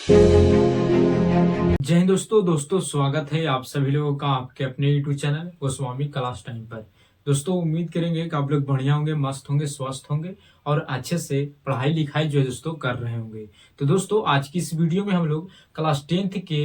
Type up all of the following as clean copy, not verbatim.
जय हिंद दोस्तों स्वागत है आप सभी लोगों का आपके अपने YouTube channel Goswami class time पर। दोस्तों उम्मीद करेंगे कि आप लोग बढ़िया होंगे, मस्त होंगे, स्वस्थ होंगे और अच्छे से पढ़ाई लिखाई जो है दोस्तों कर रहे होंगे। तो दोस्तों आज की इस वीडियो में हम लोग क्लास 10th के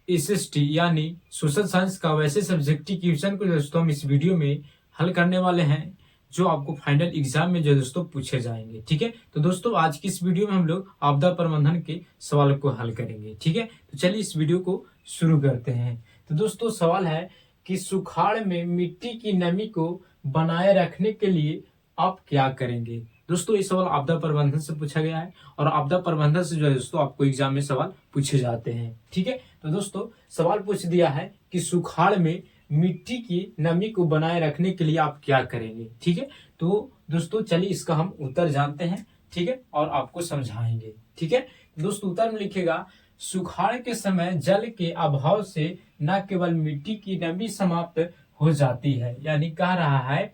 एसएसटी यानी सोशल साइंस का वैसे सब्जेक्ट की क्वेश्चन को दोस्तों हम इस वीडियो में हल करने वाले हैं जो आपको फाइनल एग्जाम में जो दोस्तों पूछे जाएंगे। ठीक है, तो दोस्तों आज की इस वीडियो में हम लोग आपदा प्रबंधन के सवाल को हल करेंगे। ठीक है, तो चलिए इस वीडियो को शुरू करते हैं। तो दोस्तों सवाल है कि सुखाड़ में मिट्टी की नमी को बनाए रखने के लिए आप क्या करेंगे। दोस्तों ये सवाल आपदा प्रबंधन से पूछा गया है और आपदा प्रबंधन से जो है दोस्तों आपको एग्जाम में सवाल पूछे जाते हैं। ठीक है, तो दोस्तों सवाल पूछ दिया है कि सुखाड़ में मिट्टी की नमी को बनाए रखने के लिए आप क्या करेंगे। ठीक है, तो दोस्तों चलिए इसका हम उत्तर जानते हैं। ठीक है, और आपको समझाएंगे। ठीक है, दोस्तों उत्तर में लिखेगा सुखाड़ के समय जल के अभाव से न केवल मिट्टी की नमी समाप्त हो जाती है, यानी कह रहा है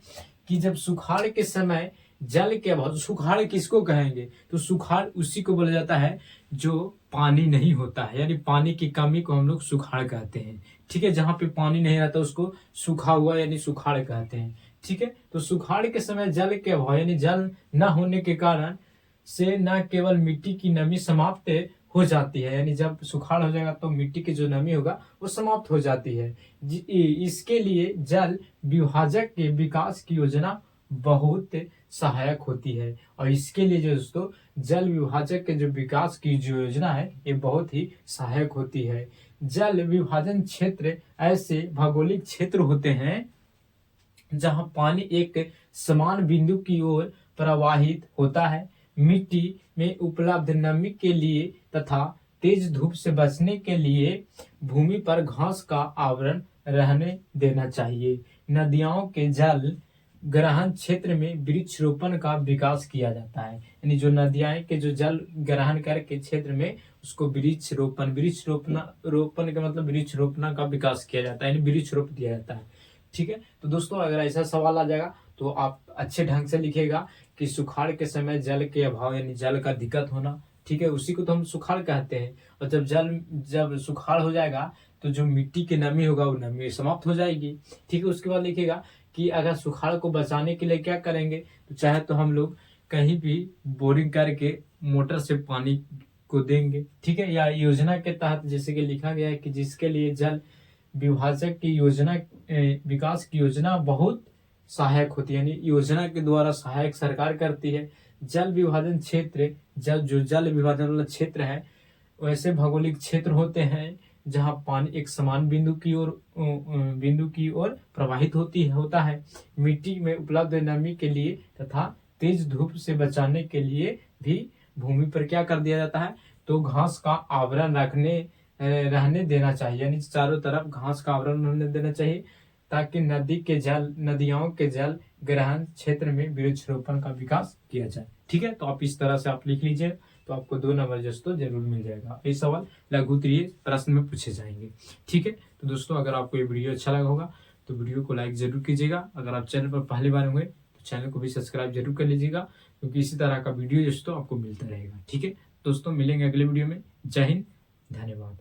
कि जब सुखाड़ के समय जल के अभाव, सुखाड़ किसको कहेंगे तो सुखाड़ उसी को बोला जाता है जो पानी नहीं होता है, यानी पानी की कमी को हम लोग सुखाड़ कहते हैं। ठीक है, जहां पे पानी नहीं रहता उसको सूखा हुआ यानी सुखाड़ कहते हैं। ठीक है, तो सुखाड़ के समय जल के अभाव यानी जल न होने के कारण से न केवल मिट्टी की नमी समाप्त हो जाती है, यानी जब सुखाड़ हो जाएगा तो मिट्टी की जो नमी होगा वो समाप्त हो जाती है। इसके लिए जल विभाजक के विकास की योजना बहुत सहायक होती है और इसके लिए जो दोस्तों जल विभाजक के जो विकास की जो योजना है ये बहुत ही सहायक होती है। जल विभाजन क्षेत्र ऐसे भौगोलिक क्षेत्र होते हैं जहां पानी एक समान बिंदु की ओर प्रवाहित होता है। मिट्टी में उपलब्ध नमी के लिए तथा तेज धूप से बचने के लिए भूमि पर घास का आवरण रहने देना चाहिए। नदियों के जल ग्रहण क्षेत्र में वृक्ष रोपण का विकास किया जाता है, यानी जो नदियां के जो जल ग्रहण करके क्षेत्र में उसको वृक्ष रोपण का मतलब वृक्ष रोपण का विकास किया जाता है, यानी वृक्ष रोप दिया जाता है। ठीक है, तो दोस्तों अगर ऐसा सवाल आ जाएगा तो आप अच्छे ढंग से लिखेगा कि सुखाड़ के समय जल के अभाव यानी जल का दिक्कत होना। ठीक है, उसी को तो हम सुखाड़ कहते हैं और जब सुखाड़ हो जाएगा तो जो मिट्टी की नमी होगा वो नमी समाप्त हो जाएगी। ठीक है, उसके बाद लिखेगा कि अगर सुखाड़ को बचाने के लिए क्या करेंगे तो चाहे तो हम लोग कहीं भी बोरिंग करके मोटर से पानी को देंगे। ठीक है, या योजना के तहत जैसे कि लिखा गया है कि जिसके लिए जल विभाजक की योजना विकास की योजना बहुत सहायक होती है, यानी योजना के द्वारा सहायक सरकार करती है। जल विभाजन क्षेत्र जल विभाजन वाला क्षेत्र है वैसे भौगोलिक क्षेत्र होते हैं जहां पानी एक समान बिंदु की ओर प्रवाहित होता है। मिट्टी में उपलब्ध नमी के लिए तथा तेज धूप से बचाने के लिए भी भूमि पर क्या कर दिया जाता है तो घास का आवरण रहने देना चाहिए, यानी चारों तरफ घास का आवरण रहने देना चाहिए ताकि नदियों के जल ग्रहण क्षेत्र में वृक्षारोपण का विकास किया जाए। ठीक है, तो आप इस तरह से आप लिख लीजिए तो आपको 2 नंबर दोस्तों जरूर मिल जाएगा। ये सवाल लघु उत्तरीय प्रश्न में पूछे जाएंगे। ठीक है, तो दोस्तों अगर आपको ये वीडियो अच्छा लगा होगा तो वीडियो को लाइक जरूर कीजिएगा। अगर आप चैनल पर पहली बार होंगे तो चैनल को भी सब्सक्राइब जरूर कर लीजिएगा क्योंकि इसी तरह का वीडियो दोस्तों आपको मिलता रहेगा। ठीक है दोस्तों, मिलेंगे अगले वीडियो में। जय हिंद, धन्यवाद।